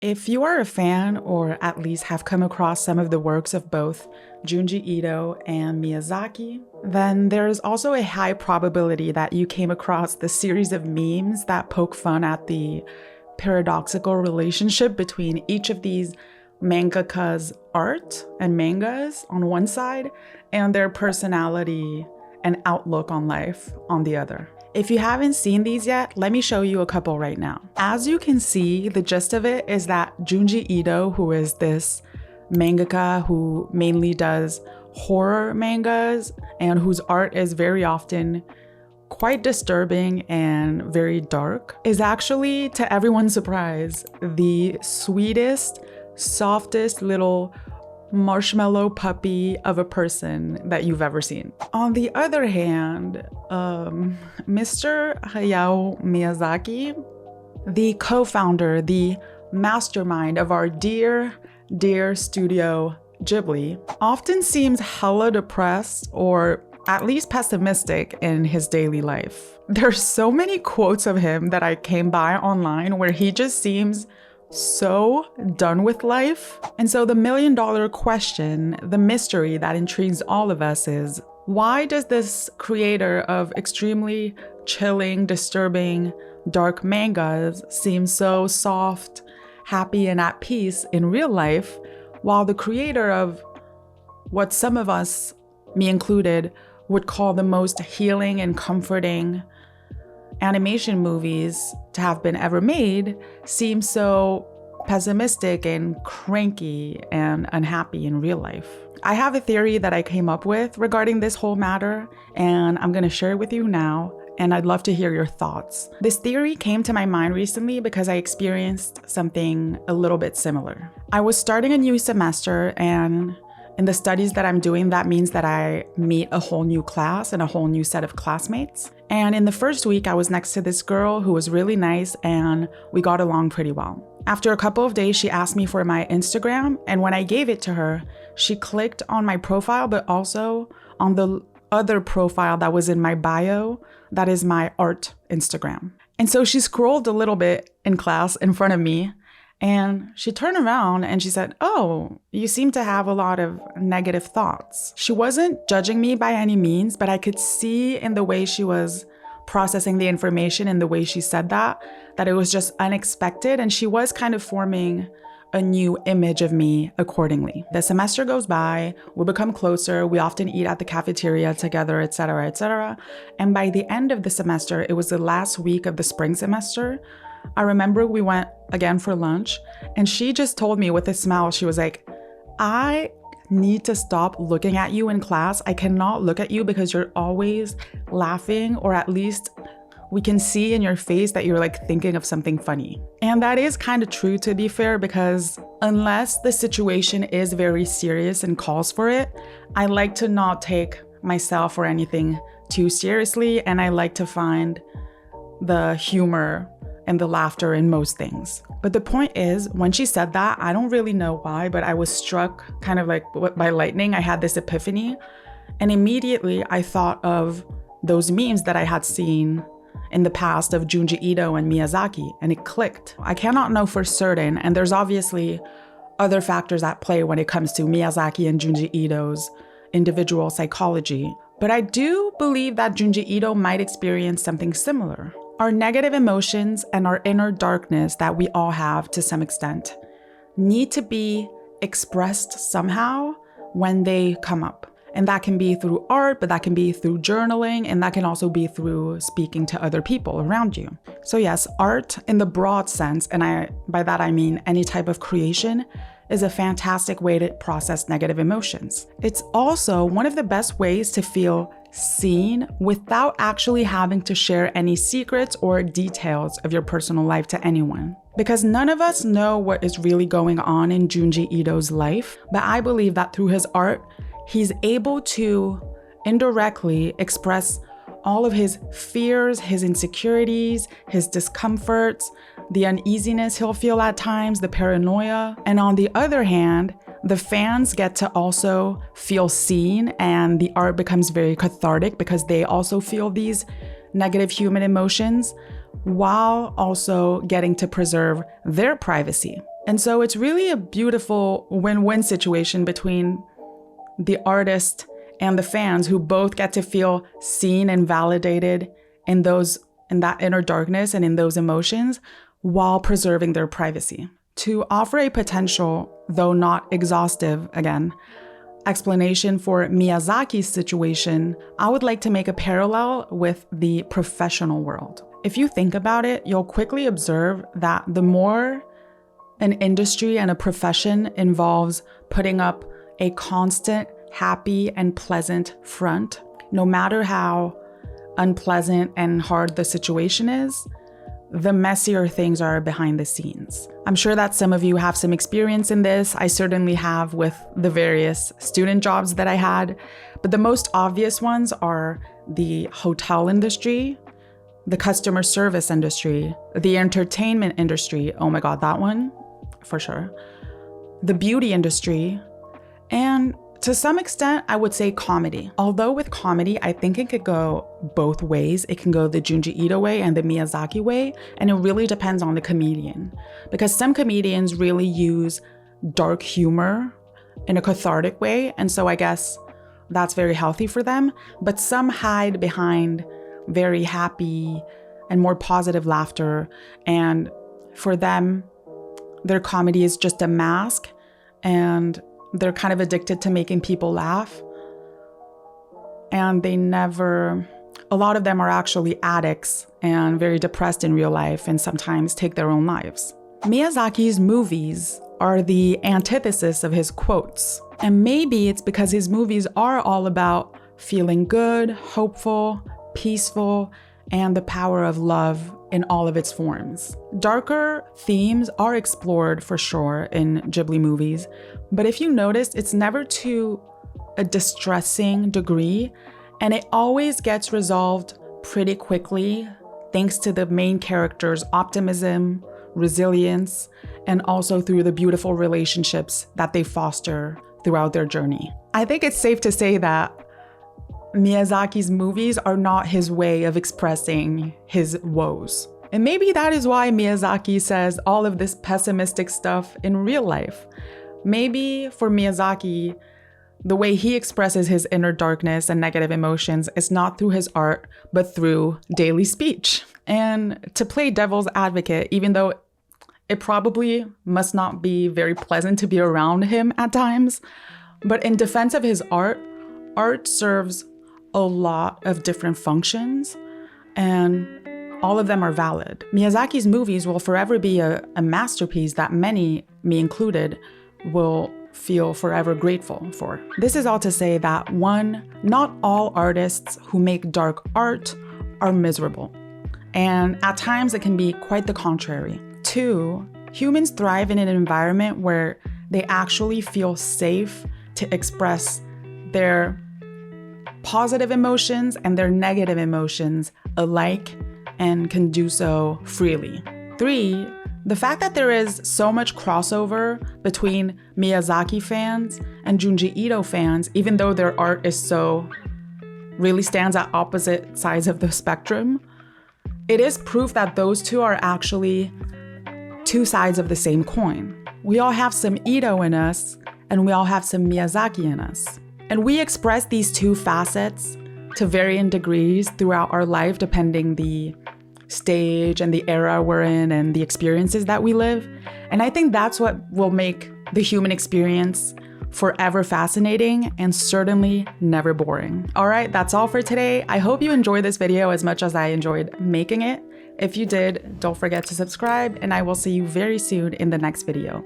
If you are a fan, or at least have come across some of the works of both Junji Ito and Miyazaki, then there is also a high probability that you came across the series of memes that poke fun at the paradoxical relationship between each of these mangaka's art and mangas on one side, and their personality and outlook on life on the other. If you haven't seen these yet, let me show you a couple right now. As you can see, the gist of it is that Junji Ito, who is this mangaka who mainly does horror mangas and whose art is very often quite disturbing and very dark, is actually, to everyone's surprise, the sweetest, softest little marshmallow puppy of a person that you've ever seen. On the other hand, Mr. Hayao Miyazaki, the co-founder, the mastermind of our dear studio Ghibli, often seems hella depressed or at least pessimistic in his daily life. There's so many quotes of him that I came by online where he just seems so done with life. And so the million-dollar question, the mystery that intrigues all of us is, why does this creator of extremely chilling, disturbing, dark mangas seem so soft, happy, and at peace in real life, while the creator of what some of us, me included, would call the most healing and comforting animation movies to have been ever made, seems so pessimistic and cranky and unhappy in real life? I have a theory that I came up with regarding this whole matter, and I'm gonna share it with you now, and I'd love to hear your thoughts. This theory came to my mind recently because I experienced something a little bit similar. I was starting a new semester, and in the studies that I'm doing, that means that I meet a whole new class and a whole new set of classmates. And in the first week, I was next to this girl who was really nice, and we got along pretty well. After a couple of days, she asked me for my Instagram, and when I gave it to her, she clicked on my profile, but also on the other profile that was in my bio, that is my art Instagram. And so she scrolled a little bit in class in front of me, and she turned around and she said, "Oh, you seem to have a lot of negative thoughts." She wasn't judging me by any means, but I could see in the way she was processing the information and the way she said that it was just unexpected, and she was kind of forming a new image of me accordingly. The semester goes by, we become closer, we often eat at the cafeteria together, etc., etc. And by the end of the semester, it was the last week of the spring semester, I remember we went again for lunch, and she just told me with a smile, she was like, "I need to stop looking at you in class. I cannot look at you because you're always laughing, or at least we can see in your face that you're like thinking of something funny." And that is kind of true, to be fair, because unless the situation is very serious and calls for it, I like to not take myself or anything too seriously, and I like to find the humor and the laughter in most things. But the point is, when she said that, I don't really know why, but I was struck kind of like by lightning. I had this epiphany, and immediately I thought of those memes that I had seen in the past of Junji Ito and Miyazaki, and it clicked. I cannot know for certain, and there's obviously other factors at play when it comes to Miyazaki and Junji Ito's individual psychology, but I do believe that Junji Ito might experience something similar. Our negative emotions and our inner darkness that we all have to some extent need to be expressed somehow when they come up. And that can be through art, but that can be through journaling, and that can also be through speaking to other people around you. So yes, art in the broad sense, and by that I mean any type of creation, is a fantastic way to process negative emotions. It's also one of the best ways to feel seen without actually having to share any secrets or details of your personal life to anyone. Because none of us know what is really going on in Junji Ito's life, but I believe that through his art, he's able to indirectly express all of his fears, his insecurities, his discomforts, the uneasiness he'll feel at times, the paranoia. And on the other hand, the fans get to also feel seen, and the art becomes very cathartic because they also feel these negative human emotions while also getting to preserve their privacy. And so it's really a beautiful win-win situation between the artist and the fans, who both get to feel seen and validated in that inner darkness and in those emotions, while preserving their privacy. To offer a potential, though not exhaustive, again, explanation for Miyazaki's situation, I would like to make a parallel with the professional world. If you think about it, you'll quickly observe that the more an industry and a profession involves putting up a constant, happy and pleasant front, no matter how unpleasant and hard the situation is, the messier things are behind the scenes. I'm sure that some of you have some experience in this. I certainly have with the various student jobs that I had, but the most obvious ones are the hotel industry, the customer service industry, the entertainment industry, oh my God, that one, for sure, the beauty industry, and to some extent, I would say comedy. Although with comedy, I think it could go both ways. It can go the Junji Ito way and the Miyazaki way, and it really depends on the comedian. Because some comedians really use dark humor in a cathartic way, and so I guess that's very healthy for them. But some hide behind very happy and more positive laughter, and for them, their comedy is just a mask, and they're kind of addicted to making people laugh. And a lot of them are actually addicts and very depressed in real life and sometimes take their own lives. Miyazaki's movies are the antithesis of his quotes. And maybe it's because his movies are all about feeling good, hopeful, peaceful, and the power of love in all of its forms. Darker themes are explored for sure in Ghibli movies, but if you notice, it's never to a distressing degree, and it always gets resolved pretty quickly thanks to the main character's optimism, resilience, and also through the beautiful relationships that they foster throughout their journey. I think it's safe to say that Miyazaki's movies are not his way of expressing his woes. And maybe that is why Miyazaki says all of this pessimistic stuff in real life. Maybe for Miyazaki, the way he expresses his inner darkness and negative emotions is not through his art, but through daily speech. And to play devil's advocate, even though it probably must not be very pleasant to be around him at times, but in defense of his art serves a lot of different functions, and all of them are valid. Miyazaki's movies will forever be a masterpiece that many, me included, will feel forever grateful for. This is all to say that 1, not all artists who make dark art are miserable, and at times it can be quite the contrary. 2, humans thrive in an environment where they actually feel safe to express their positive emotions and their negative emotions alike and can do so freely. 3, the fact that there is so much crossover between Miyazaki fans and Junji Ito fans, even though their art really stands at opposite sides of the spectrum, it is proof that those two are actually two sides of the same coin. We all have some Ito in us, and we all have some Miyazaki in us. And we express these two facets to varying degrees throughout our life, depending the stage and the era we're in and the experiences that we live. And I think that's what will make the human experience forever fascinating and certainly never boring. All right, that's all for today. I hope you enjoyed this video as much as I enjoyed making it. If you did, don't forget to subscribe, and I will see you very soon in the next video.